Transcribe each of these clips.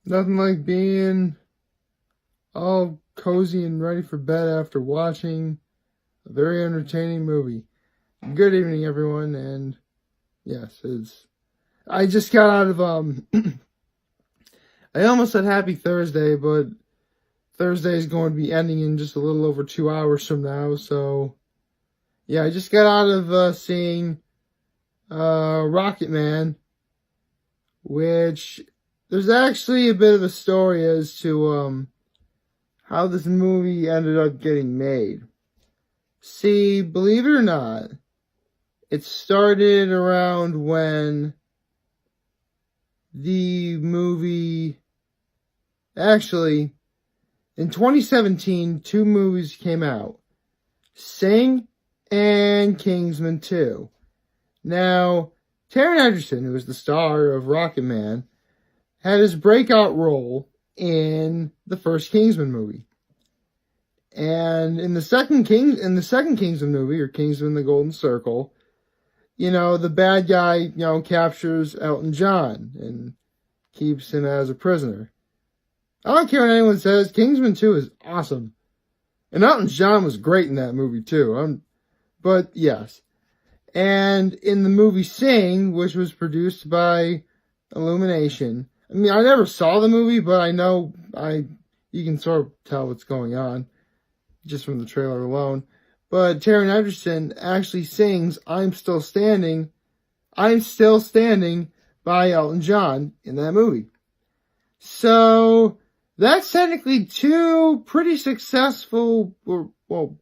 Nothing like being all cozy and ready for bed after watching a very entertaining movie. Good evening, everyone, and yes, I just got out of I almost said Happy Thursday, but Thursday is going to be ending in just a little over 2 hours from now. So yeah, I just got out of seeing Rocketman, which there's actually a bit of a story as to how this movie ended up getting made. See, believe it or not, it started around when the movie, actually, in 2017, two movies came out, Sing and Kingsman 2. Now, Taron Egerton, who was the star of Rocketman, had his breakout role in the first Kingsman movie. And in the second Kingsman movie, or Kingsman the Golden Circle, the bad guy, captures Elton John and keeps him as a prisoner. I don't care what anyone says, Kingsman 2 is awesome. And Elton John was great in that movie too. But yes. And in the movie Sing, which was produced by Illumination, I mean, I never saw the movie, but I know you can sort of tell what's going on just from the trailer alone. But Taron Egerton actually sings I'm Still Standing by Elton John in that movie. So that's technically two pretty successful, well,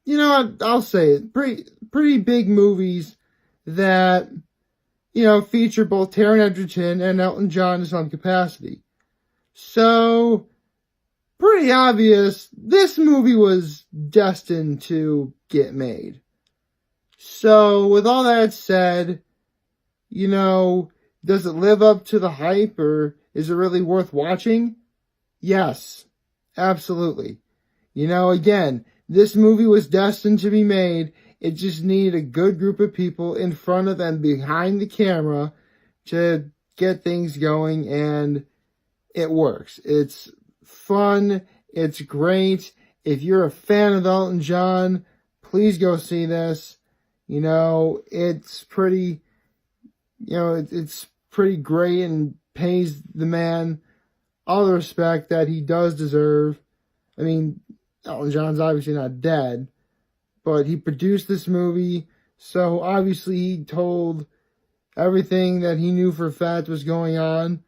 I'll say it, pretty big movies that, feature both Taron Egerton and Elton John in some capacity. So, pretty obvious, this movie was destined to get made. So, with all that said, does it live up to the hype, or is it really worth watching? Yes, absolutely. Again, this movie was destined to be made. It just needed a good group of people in front of and behind the camera to get things going, and it works. It's fun. It's great. If you're a fan of Elton John, please go see this. It's pretty, it's pretty great and pays the man all the respect that he does deserve. I mean, Elton John's obviously not dead, but he produced this movie, so obviously he told everything that he knew for a fact was going on,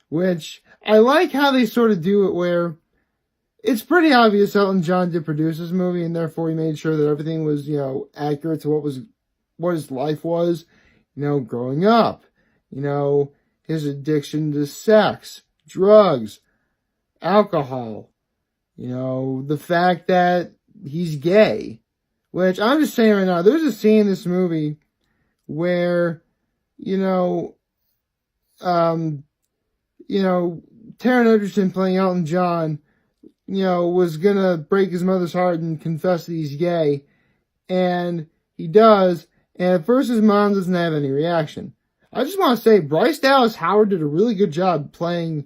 which I like how they sort of do it where it's pretty obvious Elton John did produce this movie, and therefore he made sure that everything was, accurate to what his life was, growing up, his addiction to sex, drugs, alcohol, the fact that he's gay, which I'm just saying right now, there's a scene in this movie where, Taron Egerton playing Elton John, was gonna break his mother's heart and confess that he's gay, and he does, and at first his mom doesn't have any reaction. I just want to say, Bryce Dallas Howard did a really good job playing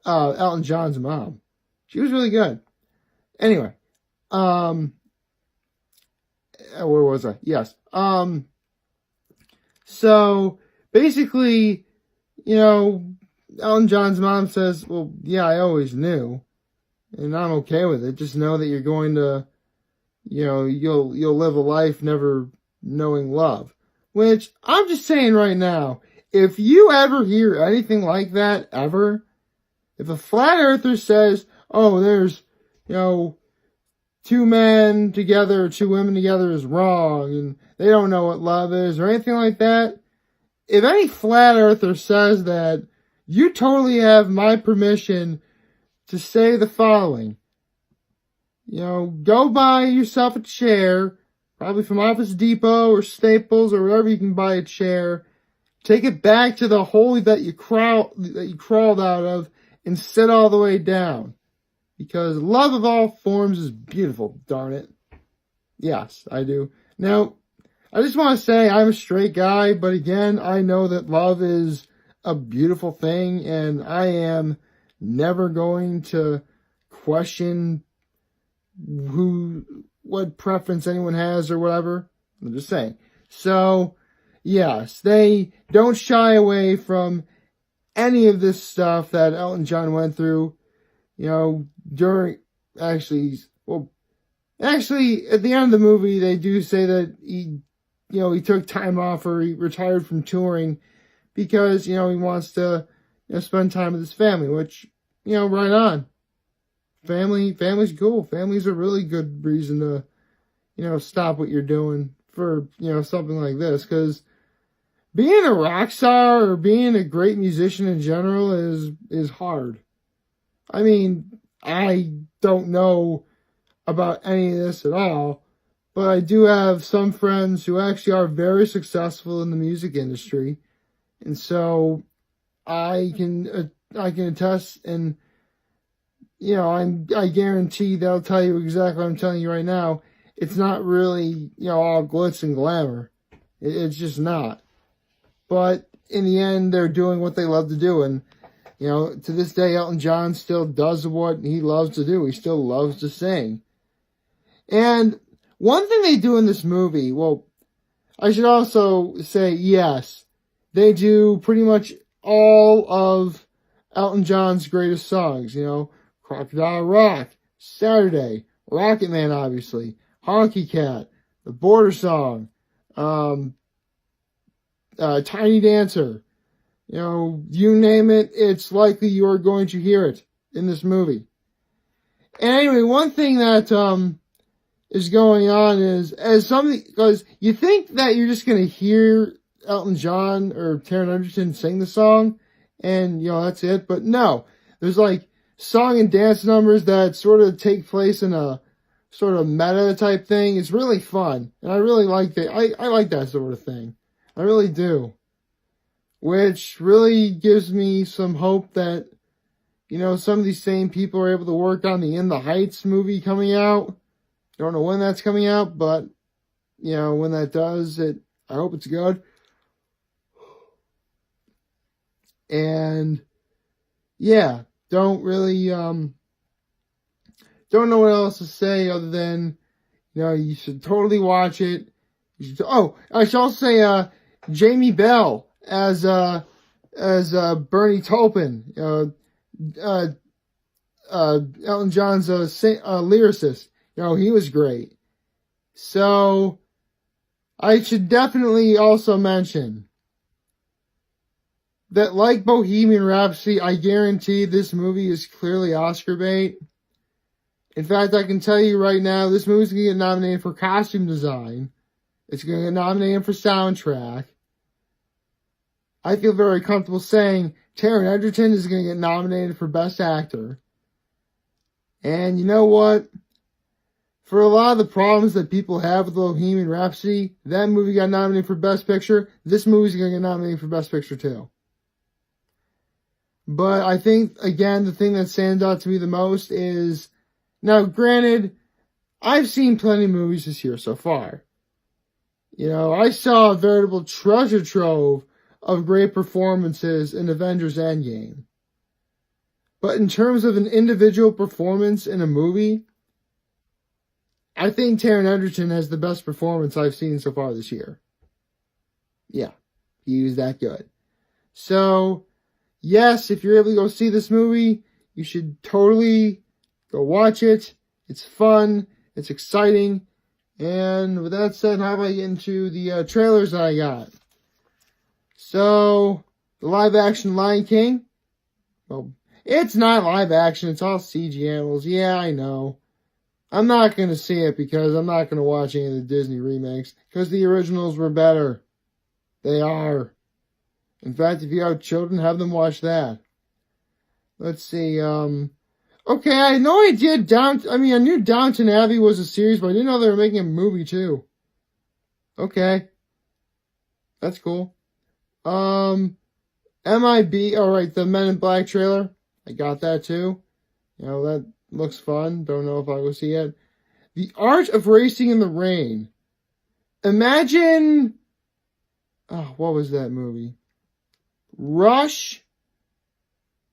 Elton John's mom. She was really good. Anyway, where was I? Yes. So basically, Elton John's mom says, well, yeah, I always knew, and I'm okay with it. Just know that you're going to, you'll live a life never knowing love. Which, I'm just saying right now, if you ever hear anything like that, ever, if a flat earther says, oh, there's, two men together, two women together is wrong, and they don't know what love is, or anything like that, if any flat earther says that, you totally have my permission to say the following. Go buy yourself a chair, probably from Office Depot or Staples or wherever you can buy a chair. Take it back to the hole that you crawled out of and sit all the way down. Because love of all forms is beautiful, darn it. Yes, I do. Now, I just want to say I'm a straight guy, but again, I know that love is a beautiful thing, and I am never going to question what preference anyone has or whatever. I'm just saying. So, yes, they don't shy away from any of this stuff that Elton John went through, actually, at the end of the movie, they do say that he took time off, or he retired from touring because, he wants to, spend time with his family, which, right on. Family's cool. Family's a really good reason to, stop what you're doing for, something like this. Because being a rock star or being a great musician in general is hard. I mean, I don't know about any of this at all, but I do have some friends who actually are very successful in the music industry. And so I can attest, and I guarantee they'll tell you exactly what I'm telling you right now. It's not really, all glitz and glamour. It's just not. But in the end, they're doing what they love to do. And, to this day, Elton John still does what he loves to do. He still loves to sing. And one thing they do in this movie, well, I should also say, yes, they do pretty much all of Elton John's greatest songs, Crocodile Rock, Saturday, Rocketman, obviously, Honky Cat, The Border Song, Tiny Dancer, you name it, it's likely you are going to hear it in this movie. And anyway, one thing that is going on is, because you think that you're just going to hear Elton John or Taron Egerton sing the song, and, that's it. But no, there's like song and dance numbers that sort of take place in a sort of meta type thing. It's really fun, and I really like that. I like that sort of thing. I really do. Which really gives me some hope that, some of these same people are able to work on the In the Heights movie coming out. Don't know when that's coming out, but, when that does, I hope it's good. And, yeah, don't really, don't know what else to say other than, you should totally watch it. I should also say, Jamie Bell as Bernie Taupin, Elton John's lyricist. He was great. So, I should definitely also mention that, like Bohemian Rhapsody, I guarantee this movie is clearly Oscar bait. In fact, I can tell you right now, this movie's going to get nominated for costume design. It's going to get nominated for soundtrack. I feel very comfortable saying Taron Egerton is going to get nominated for Best Actor. And you know what? For a lot of the problems that people have with Bohemian Rhapsody, that movie got nominated for Best Picture. This movie's going to get nominated for Best Picture too. But I think, again, the thing that stands out to me the most is, now granted, I've seen plenty of movies this year so far. I saw a veritable treasure trove of great performances in Avengers Endgame. But in terms of an individual performance in a movie, I think Taron Egerton has the best performance I've seen so far this year. Yeah, he was that good. So, yes, if you're able to go see this movie, you should totally go watch it. It's fun. It's exciting. And with that said, how about I get into the trailers that I got? So, the live-action Lion King. Well, it's not live-action. It's all CG animals. Yeah, I know. I'm not going to see it because I'm not going to watch any of the Disney remakes because the originals were better. They are. In fact, if you have children, have them watch that. Let's see. Okay, I had no idea I knew Downton Abbey was a series, but I didn't know they were making a movie too. Okay. That's cool. MIB, alright, the Men in Black trailer. I got that too. That looks fun. Don't know if I will see it. The Art of Racing in the Rain. Imagine... Oh, what was that movie? Rush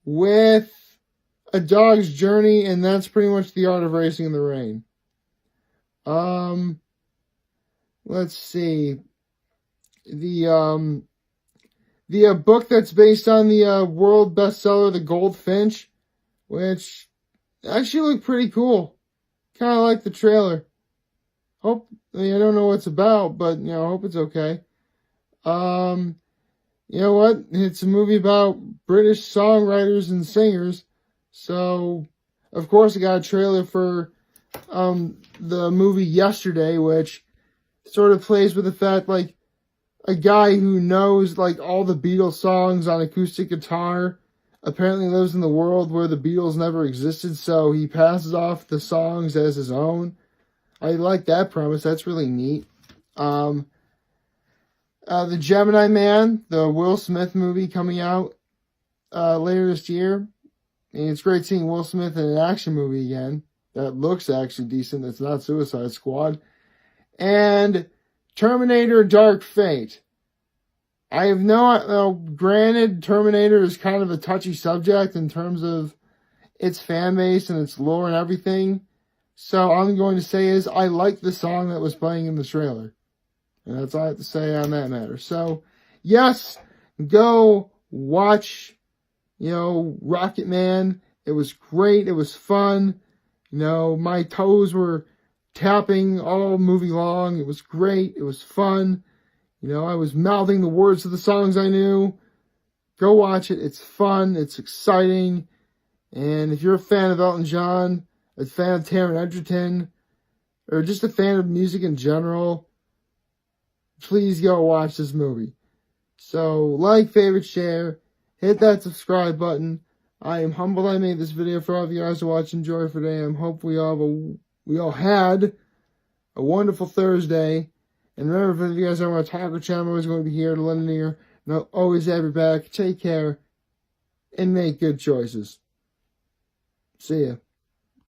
with A Dog's Journey, and that's pretty much The Art of Racing in the Rain. Let's see. The book that's based on the world bestseller, The Goldfinch, which actually looked pretty cool. Kind of like the trailer. I don't know what it's about, but, I hope it's okay. You know what? It's a movie about British songwriters and singers. So, of course, I got a trailer for the movie Yesterday, which sort of plays with the fact, like, a guy who knows, like, all the Beatles songs on acoustic guitar apparently lives in the world where the Beatles never existed, so he passes off the songs as his own. I like that premise. That's really neat. The Gemini Man, the Will Smith movie coming out later this year. And it's great seeing Will Smith in an action movie again. That looks actually decent. It's not Suicide Squad. And Terminator Dark Fate. I have granted, Terminator is kind of a touchy subject in terms of its fan base and its lore and everything. So all I'm going to say is I like the song that was playing in the trailer. And that's all I have to say on that matter. So, yes, go watch, Rocketman. It was great. It was fun. My toes were tapping all movie long. It was great. It was fun. I was mouthing the words of the songs I knew. Go watch it. It's fun. It's exciting. And if you're a fan of Elton John, a fan of Taron Egerton, or just a fan of music in general, please go watch this movie. So, like, favorite, share, hit that subscribe button. I am humbled I made this video for all of you guys to watch and enjoy for today. I hope we all had a wonderful Thursday. And remember, if you guys are on my Taco channel, I'm always going to be here to lend an ear. And I'll always have your back. Take care and make good choices. See ya.